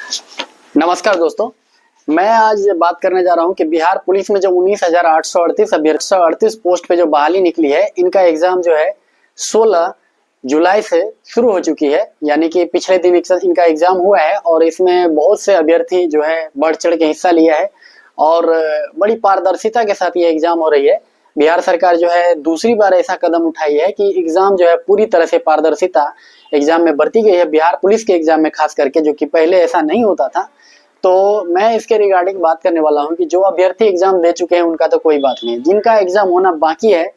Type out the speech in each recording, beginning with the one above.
नमस्कार दोस्तों, मैं आज बात करने जा रहा हूं कि बिहार पुलिस में जो 19,838 पोस्ट पे जो बहाली निकली है, इनका एग्जाम जो है 16 जुलाई से शुरू हो चुकी है। यानी कि पिछले दिन इनका एग्जाम हुआ है और इसमें बहुत से अभ्यर्थी जो है बढ़ चढ़ के हिस्सा लिया है और बड़ी पारदर्शिता के साथ ये एग्जाम हो रही है। बिहार सरकार जो है दूसरी बार ऐसा कदम उठाई है कि एग्जाम जो है पूरी तरह से पारदर्शिता एग्जाम में बरती गई है, बिहार पुलिस के एग्जाम में खास करके, जो कि पहले ऐसा नहीं होता था। तो मैं इसके रिगार्डिंग बात करने वाला हूं कि जो अभ्यर्थी एग्जाम दे चुके हैं उनका तो कोई बात नहीं, जिनका एग्जाम होना बाकी है,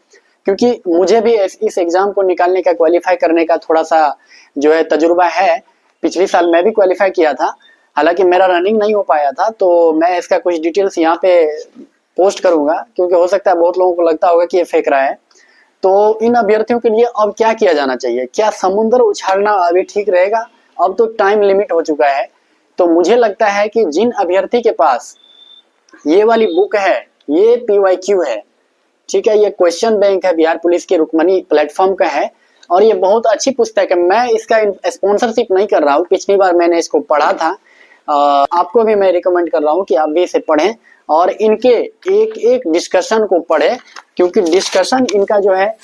क्योंकि मुझे भी इस एग्जाम को निकालने का, क्वालिफाई करने का थोड़ा सा जो है तजुर्बा है। पिछले साल मैं भी क्वालिफाई किया था, हालांकि मेरा रनिंग नहीं हो पाया था। तो मैं इसका कुछ डिटेल्स यहाँ पे पोस्ट करूंगा, क्योंकि हो सकता है बहुत लोगों को लगता होगा कि ये फेक रहा है। तो इन अभ्यर्थियों के लिए अब क्या किया जाना चाहिए? क्या समुद्र उछालना अभी ठीक रहेगा? अब तो टाइम लिमिट हो चुका है। तो मुझे लगता है कि जिन अभ्यर्थी के पास ये वाली बुक है, ये PYQ है, ठीक है, ये क्वेश्चन बैंक है, बिहार पुलिस के रुकमनी प्लेटफॉर्म का है और ये बहुत अच्छी पुस्तक है। मैं इसका स्पॉन्सरशिप नहीं कर रहा हूँ, पिछली बार मैंने इसको पढ़ा था। आपको भी मैं रिकमेंड कर रहा हूँ कि आप भी इसे पढ़ें और इनके एक एक डिस्कशन को पढ़ें, क्योंकि डिस्कशन इनका जो है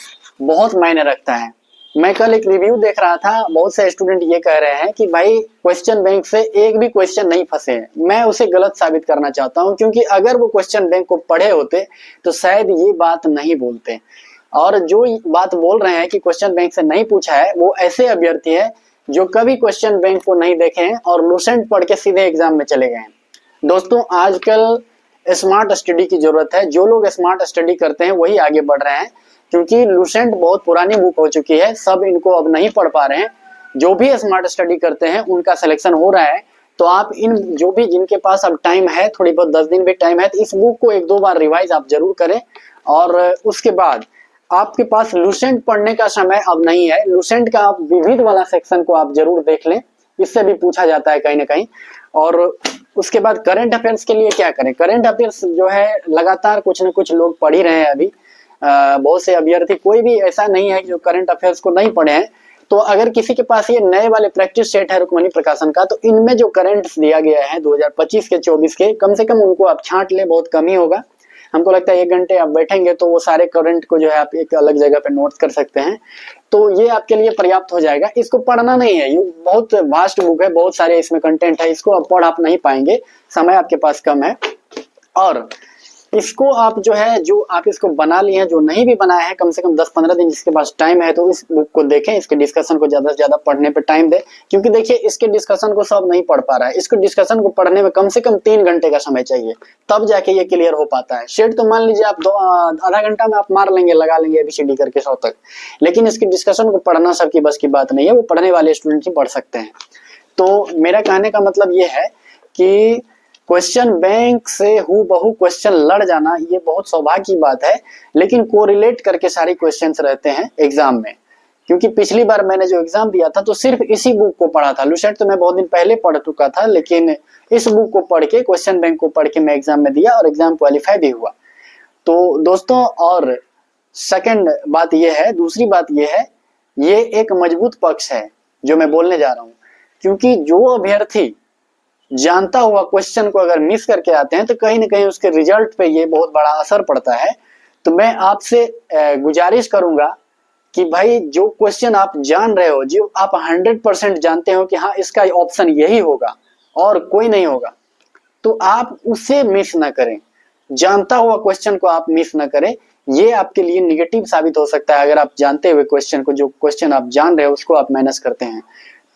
बहुत मायने रखता है। मैं कल एक रिव्यू देख रहा था, बहुत से स्टूडेंट ये कह रहे हैं कि भाई क्वेश्चन बैंक से एक भी क्वेश्चन नहीं फंसे हैं। मैं उसे गलत साबित करना चाहता हूं, क्योंकि अगर वो क्वेश्चन बैंक को पढ़े होते तो शायद ये बात नहीं बोलते। और जो बात बोल रहे हैं कि क्वेश्चन बैंक से नहीं पूछा है, वो ऐसे अभ्यर्थी है जो कभी क्वेश्चन बैंक को नहीं देखे हैं और लूसेंट पढ़ के सीधे एग्जाम में चले गए हैं। दोस्तों, आजकल स्मार्ट स्टडी की जरूरत है। जो लोग स्मार्ट स्टडी करते हैं वही आगे बढ़ रहे हैं, क्योंकि लूसेंट बहुत पुरानी बुक हो चुकी है, सब इनको अब नहीं पढ़ पा रहे हैं। जो भी स्मार्ट स्टडी करते हैं उनका सिलेक्शन हो रहा है। तो आप इन जो भी जिनके पास अब टाइम है, थोड़ी बहुत 10 दिन भी टाइम है, तो इस बुक को 1-2 बार रिवाइज आप जरूर करें। और उसके बाद आपके पास लूसेंट पढ़ने का समय अब नहीं है। लूसेंट का आप विविध वाला सेक्शन को आप जरूर देख लें, इससे भी पूछा जाता है कहीं ना कहीं। और उसके बाद करंट अफेयर्स के लिए क्या करें? करंट अफेयर्स जो है लगातार कुछ न कुछ लोग पढ़ ही रहे हैं अभी। बहुत से अभ्यर्थी, कोई भी ऐसा नहीं है जो करंट अफेयर्स को नहीं पढ़े हैं। तो अगर किसी के पास ये नए वाले प्रैक्टिस सेट है रुक्मणी प्रकाशन का, तो इनमें जो करंट दिया गया है 2025 के 24 के, कम से कम उनको आप छांट ले, बहुत कम ही होगा। हमको लगता है 1 घंटे आप बैठेंगे तो वो सारे करंट को जो है आप एक अलग जगह पे नोट कर सकते हैं। तो ये आपके लिए पर्याप्त हो जाएगा। इसको पढ़ना नहीं है, ये बहुत वास्ट बुक है, बहुत सारे इसमें कंटेंट है, इसको आप पढ़ आप नहीं पाएंगे, समय आपके पास कम है। और इसको आप जो है, जो आप इसको बना लिए हैं, जो नहीं भी बनाया है, कम से कम 10-15 दिन जिसके पास टाइम है तो इस बुक को देखें, इसके डिस्कशन को ज्यादा से ज्यादा पढ़ने पे टाइम दे। क्योंकि देखिए, इसके डिस्कशन को सब नहीं पढ़ पा रहा है। इसको डिस्कशन को पढ़ने में कम से कम 3 घंटे का समय चाहिए, तब जाके ये क्लियर हो पाता है। शेड तो मान लीजिए आप आधा घंटा में आप मार लेंगे, लगा लेंगे ABCD करके 100 तक, लेकिन इसकी डिस्कशन को पढ़ना सबकी बस की बात नहीं है। वो पढ़ने वाले स्टूडेंट ही पढ़ सकते हैं। तो मेरा कहने का मतलब ये है कि क्वेश्चन बैंक से हूबहू क्वेश्चन लड़ जाना ये बहुत सौभाग्य की बात है, लेकिन कोरिलेट करके सारे क्वेश्चंस रहते हैं एग्जाम में। क्योंकि पिछली बार मैंने जो एग्जाम दिया था तो सिर्फ इसी बुक को पढ़ा था। लूसेंट तो मैं बहुत दिन पहले पढ़ चुका था, लेकिन इस बुक को पढ़ के, क्वेश्चन बैंक को पढ़ के मैं एग्जाम में दिया और एग्जाम क्वालिफाई भी हुआ। तो दोस्तों, और सेकेंड बात यह है, दूसरी बात यह है, ये एक मजबूत पक्ष है जो मैं बोलने जा रहा हूँ। क्योंकि जो अभ्यर्थी जानता हुआ क्वेश्चन को अगर मिस करके आते हैं तो कहीं ना कहीं उसके रिजल्ट पे ये बहुत बड़ा असर पड़ता है। तो मैं आपसे गुजारिश करूंगा कि भाई, जो क्वेश्चन आप जान रहे हो, जो आप 100% जानते हो कि हाँ इसका ऑप्शन यही होगा और कोई नहीं होगा, तो आप उसे मिस ना करें। जानता हुआ क्वेश्चन को आप मिस ना करें। ये आपके लिए निगेटिव साबित हो सकता है अगर आप जानते हुए क्वेश्चन को, जो क्वेश्चन आप जान रहे हो उसको आप माइनस करते हैं।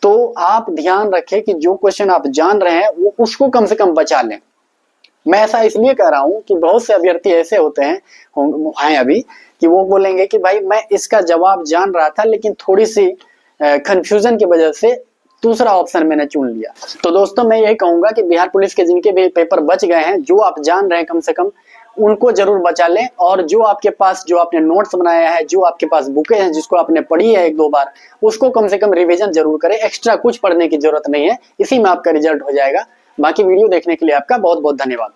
तो आप ध्यान रखें कि जो क्वेश्चन आप जान रहे हैं वो उसको कम से कम बचा लें। मैं ऐसा इसलिए कह रहा हूं कि बहुत से अभ्यर्थी ऐसे होते हैं अभी, कि वो बोलेंगे कि भाई मैं इसका जवाब जान रहा था, लेकिन थोड़ी सी कंफ्यूजन की वजह से दूसरा ऑप्शन मैंने चुन लिया। तो दोस्तों, मैं यही कहूंगा कि बिहार पुलिस के जिनके भी पेपर बच गए हैं, जो आप जान रहे हैं कम से कम उनको जरूर बचा लें। और जो आपके पास, जो आपने नोट्स बनाया है, जो आपके पास बुकें हैं जिसको आपने पढ़ी है 1-2 बार, उसको कम से कम रिवीजन जरूर करें। एक्स्ट्रा कुछ पढ़ने की जरूरत नहीं है, इसी में आपका रिजल्ट हो जाएगा। बाकी वीडियो देखने के लिए आपका बहुत बहुत धन्यवाद।